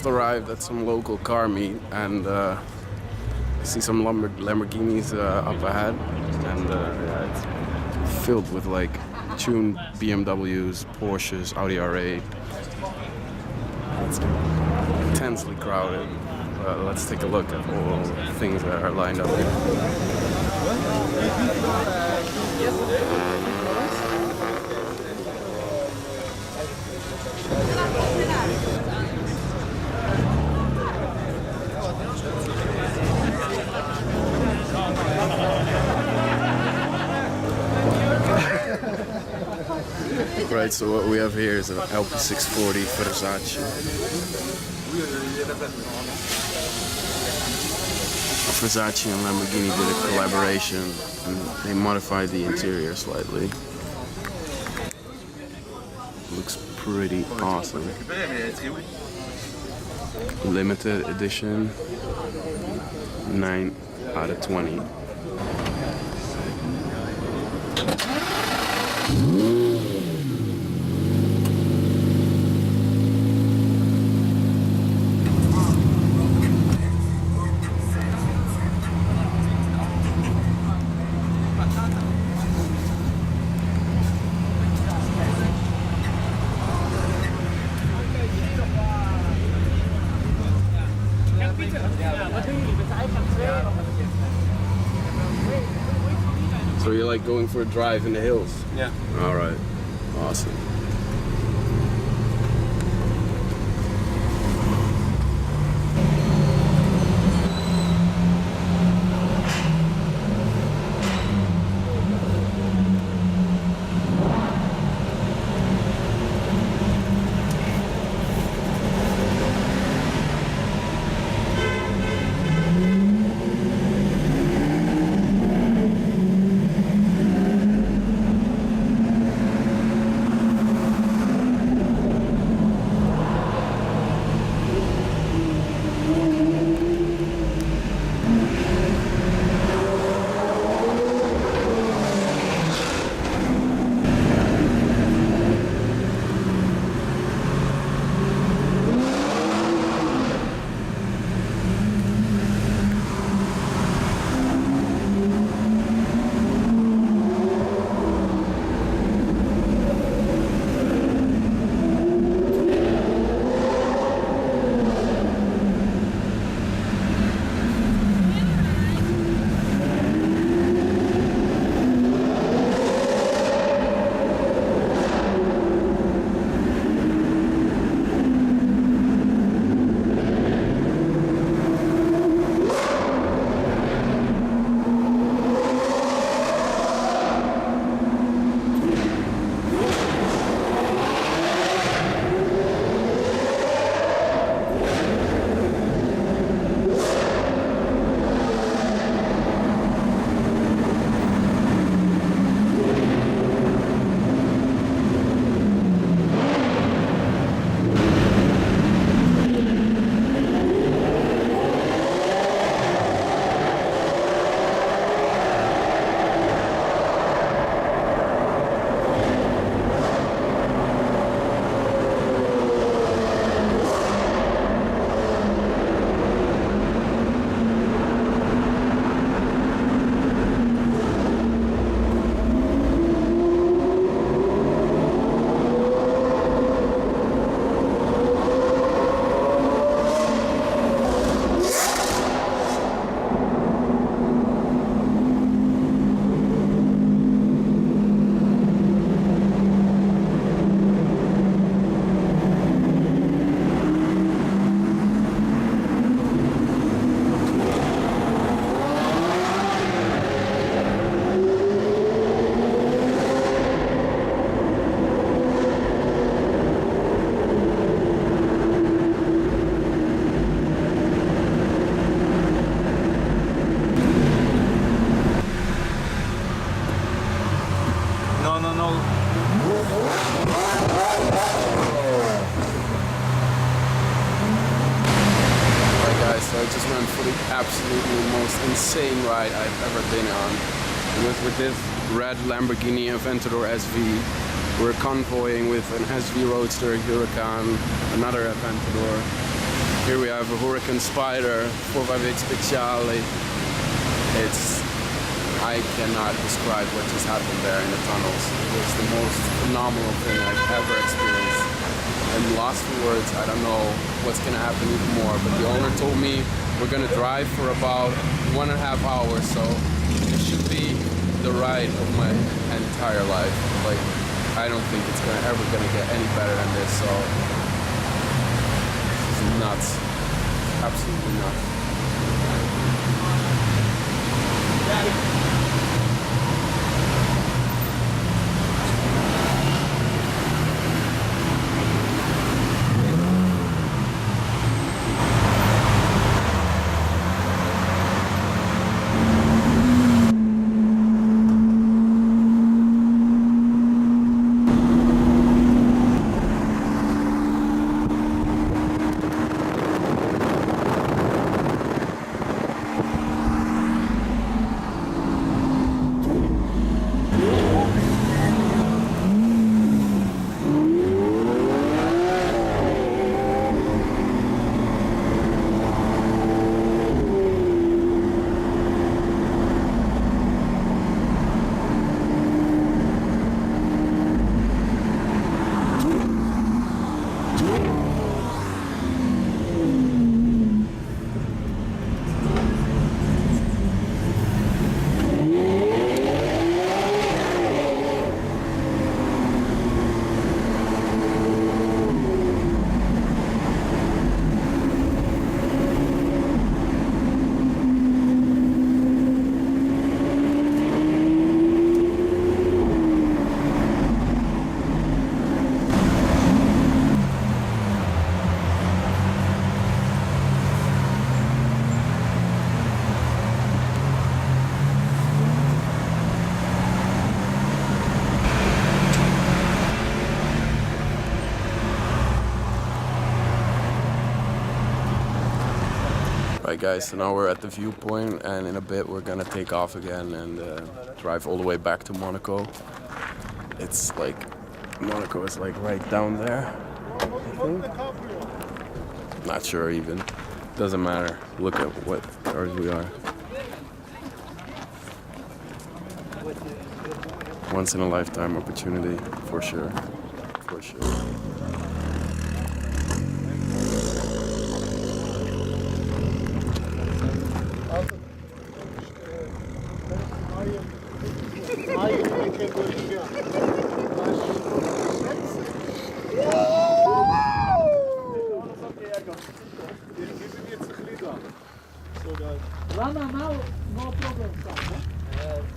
just arrived at some local car meet and I see some Lamborghinis up ahead, and yeah, it's filled with like tuned BMWs, Porsches, Audi R8. It's intensely crowded. Let's take a look at all the things that are lined up here. Right, so what we have here is an LP640 Versace. Versace and Lamborghini did a collaboration and they modified the interior slightly. Looks pretty awesome. Limited edition, 9 out of 20. So you're like going for a drive in the hills? Yeah. All right. Awesome. So I just went for the absolutely most insane ride I've ever been on. It was with this red Lamborghini Aventador SV. We're convoying with an SV Roadster, Huracan, another Aventador. Here we have a Huracan Spider 458 Speciale. I cannot describe what just happened there in the tunnels. It was the most phenomenal thing I've ever experienced. I'm lost for words. I don't know what's gonna happen even more, but the owner told me we're gonna drive for about 1.5 hours, so it should be the ride of my entire life. Like, I don't think it's ever gonna get any better than this, so it's nuts. Absolutely nuts. Right guys, so now we're at the viewpoint, and in a bit we're gonna take off again and drive all the way back to Monaco. It's like, Monaco is like right down there, I think. Not sure even. Doesn't matter. Look at what cars we are. Once in a lifetime opportunity, for sure. For sure. Rana now, no problem.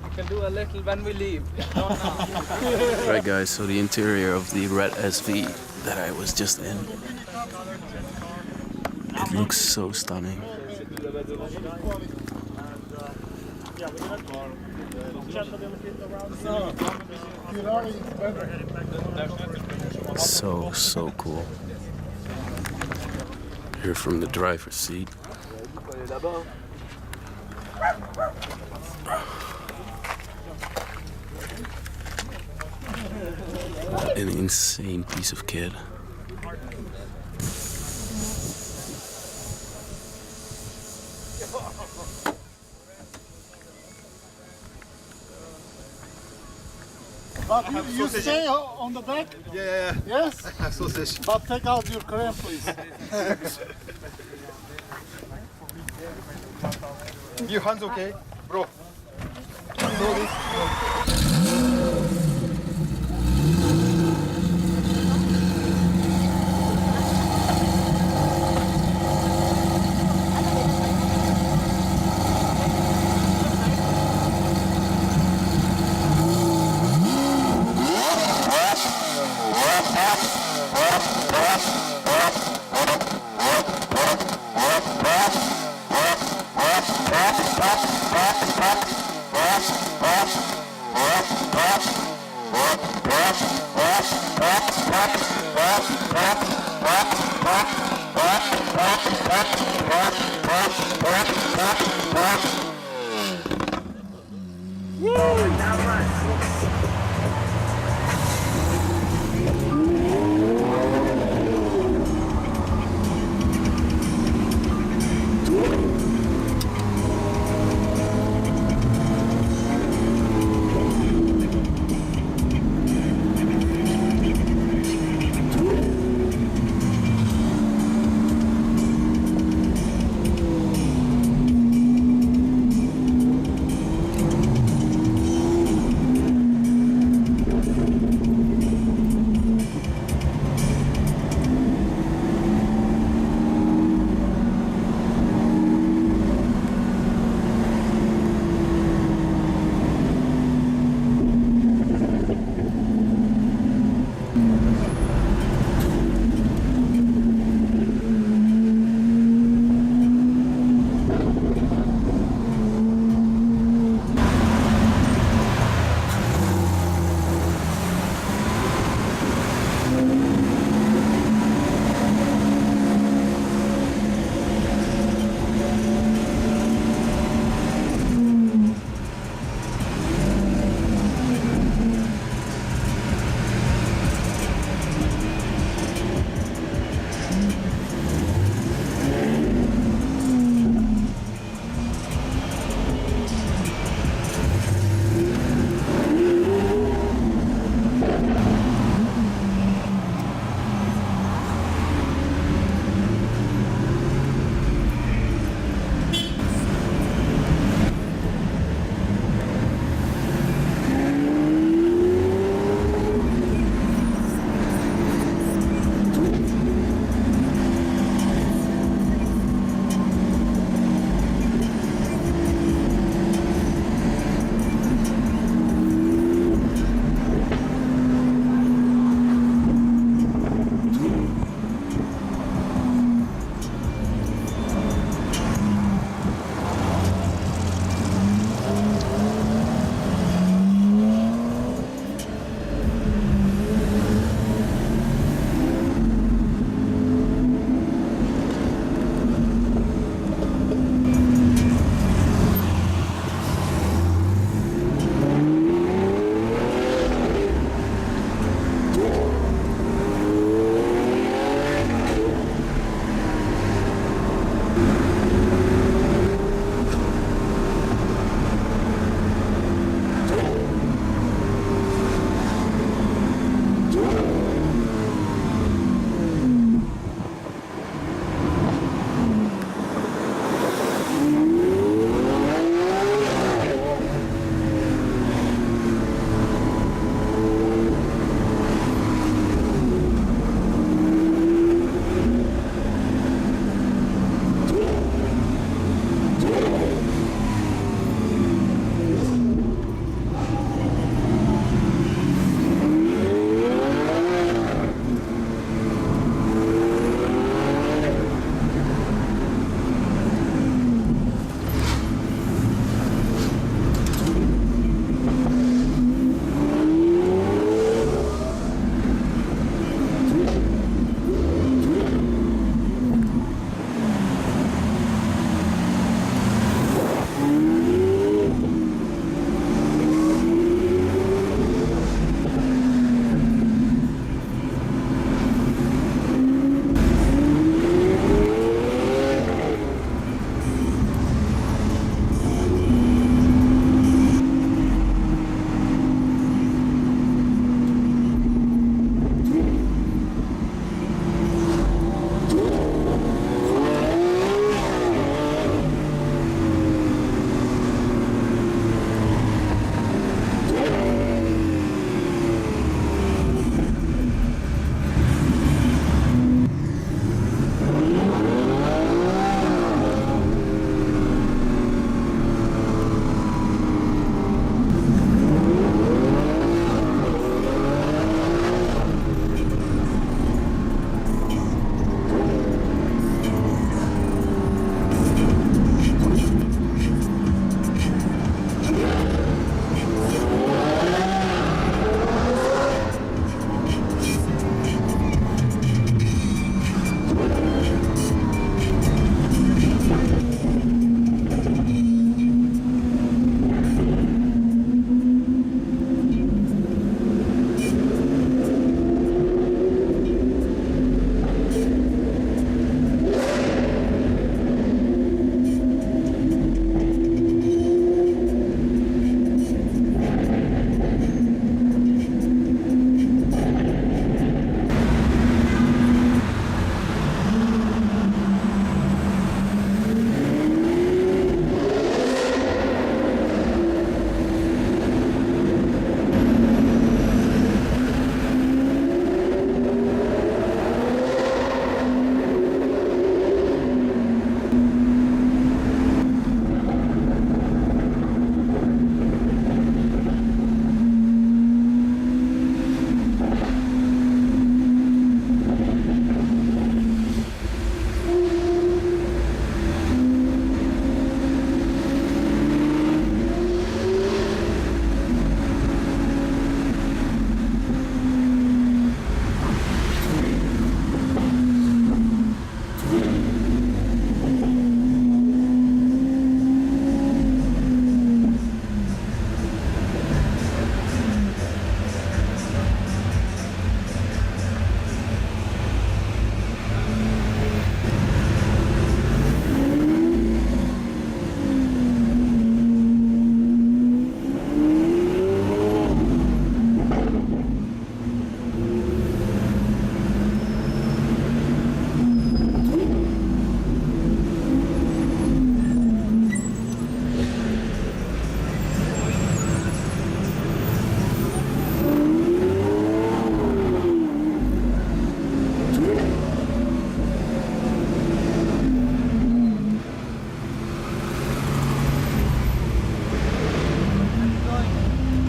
We can do a little when we leave. Right guys, so the interior of the red SV that I was just in, it looks so stunning. So cool. Here from the driver's seat. An insane piece of kit. But you stay on the back? Yeah. Yes? Sausage. But take out your cream, please. Your hands okay, bro?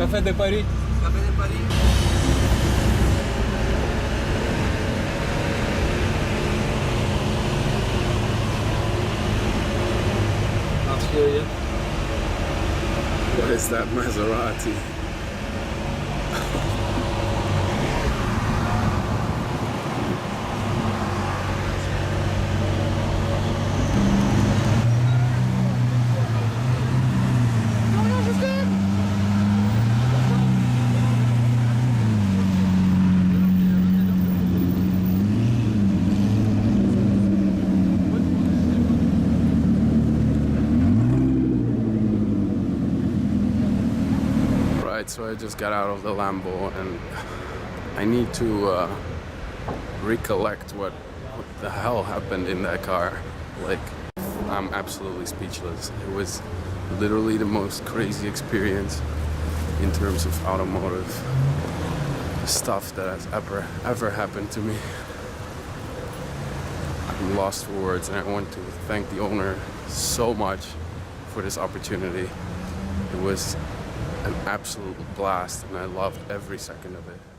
Café de Paris. Café de Paris. Australia. What is that Maserati? So I just got out of the Lambo and I need to recollect what the hell happened in that car. Like, I'm absolutely speechless. It was literally the most crazy experience in terms of automotive stuff that has ever happened to me. I'm lost for words, and I want to thank the owner so much for this opportunity. It was an absolute blast, and I loved every second of it.